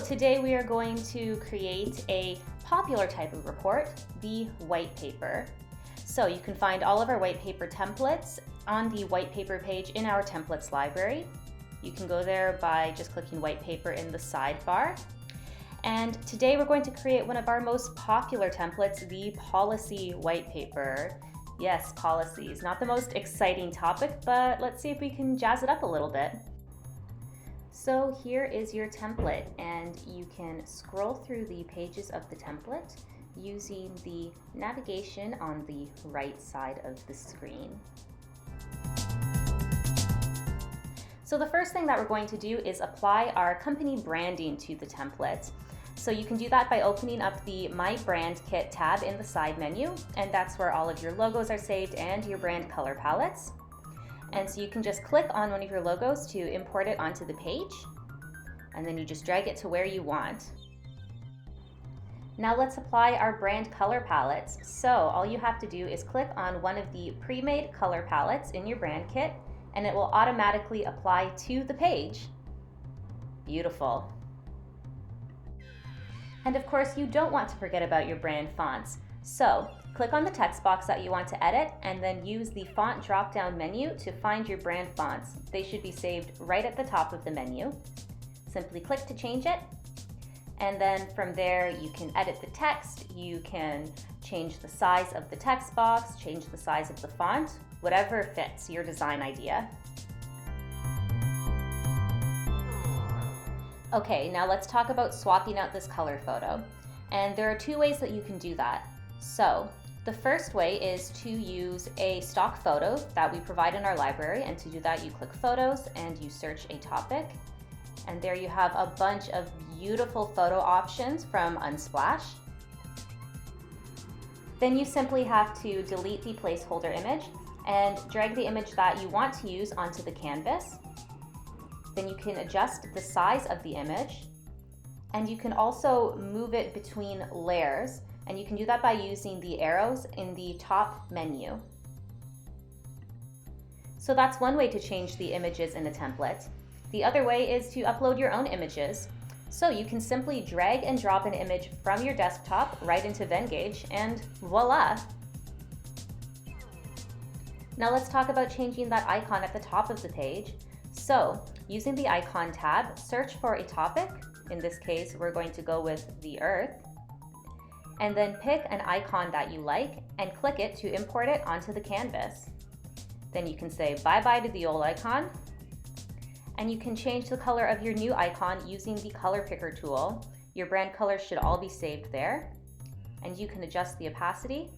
today we are going to create a popular type of report, the white paper. So you can find all of our white paper templates on the white paper page in our templates library. You can go there by just clicking white paper in the sidebar. And today we're going to create one of our most popular templates, the policy white paper. Yes, policies. Not the most exciting topic, but let's see if we can jazz it up a little bit. So here is your template, and you can scroll through the pages of the template using the navigation on the right side of the screen. So the first thing that we're going to do is apply our company branding to the template. So you can do that by opening up the My Brand Kit tab in the side menu, and that's where all of your logos are saved and your brand color palettes. And so you can just click on one of your logos to import it onto the page, and then you just drag it to where you want. Now let's apply our brand color palettes. So all you have to do is click on one of the pre-made color palettes in your brand kit, and it will automatically apply to the page. Beautiful. And of course, you don't want to forget about your brand fonts. So click on the text box that you want to edit, and then use the font drop-down menu to find your brand fonts. They should be saved right at the top of the menu. Simply click to change it, and then from there you can edit the text, you can change the size of the text box, change the size of the font, whatever fits your design idea. Okay, now let's talk about swapping out this color photo. And there are two ways that you can do that. So the first way is to use a stock photo that we provide in our library, and to do that you click Photos and you search a topic, and there you have a bunch of beautiful photo options from Unsplash. Then you simply have to delete the placeholder image and drag the image that you want to use onto the canvas. Then you can adjust the size of the image, and you can also move it between layers, and you can do that by using the arrows in the top menu. So that's one way to change the images in a template. The other way is to upload your own images. So you can simply drag and drop an image from your desktop right into Venngage, and voila! Now let's talk about changing that icon at the top of the page. So using the icon tab, search for a topic. In this case, we're going to go with the Earth. And then pick an icon that you like and click it to import it onto the canvas. Then you can say bye-bye to the old icon, and you can change the color of your new icon using the color picker tool. Your brand colors should all be saved there, and you can adjust the opacity.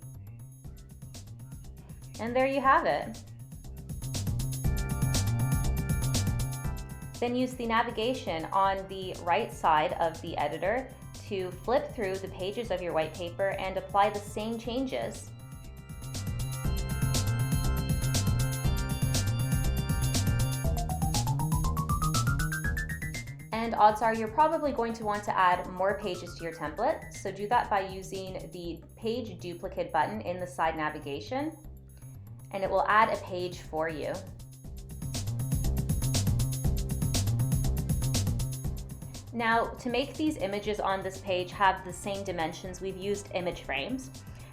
And there you have it. Then use the navigation on the right side of the editor to flip through the pages of your white paper and apply the same changes. And odds are you're probably going to want to add more pages to your template, so do that by using the page duplicate button in the side navigation, and it will add a page for you. Now, to make these images on this page have the same dimensions, we've used image frames.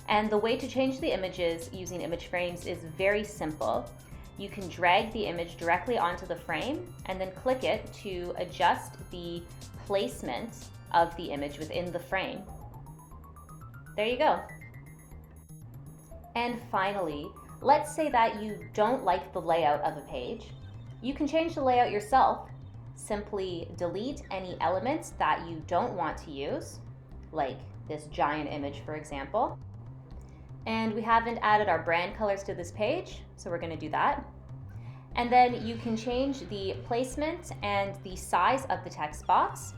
And the way to change the images using image frames is very simple. You can drag the image directly onto the frame and then click it to adjust the placement of the image within the frame. There you go. And finally, let's say that you don't like the layout of a page. You can change the layout yourself. Simply delete any elements that you don't want to use, like this giant image, for example. And we haven't added our brand colors to this page, so we're going to do that. And then you can change the placement and the size of the text box.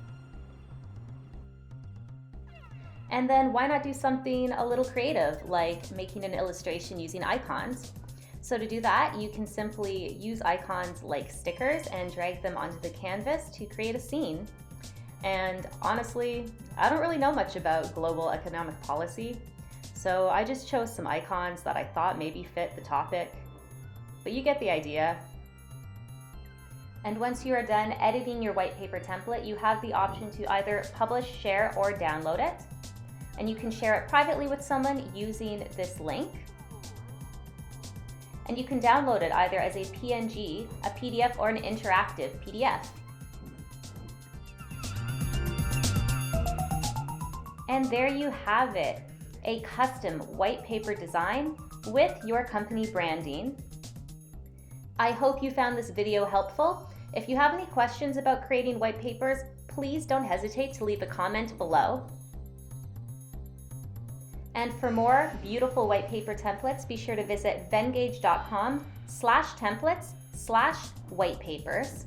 And then why not do something a little creative, like making an illustration using icons? So to do that, you can simply use icons like stickers and drag them onto the canvas to create a scene. And honestly, I don't really know much about global economic policy, so I just chose some icons that I thought maybe fit the topic. But you get the idea. And once you are done editing your white paper template, you have the option to either publish, share, or download it. And you can share it privately with someone using this link. And you can download it either as a PNG, a PDF, or an interactive PDF. And there you have it, a custom white paper design with your company branding. I hope you found this video helpful. If you have any questions about creating white papers, please don't hesitate to leave a comment below. And for more beautiful white paper templates, be sure to visit venngage.com/templates/whitepapers.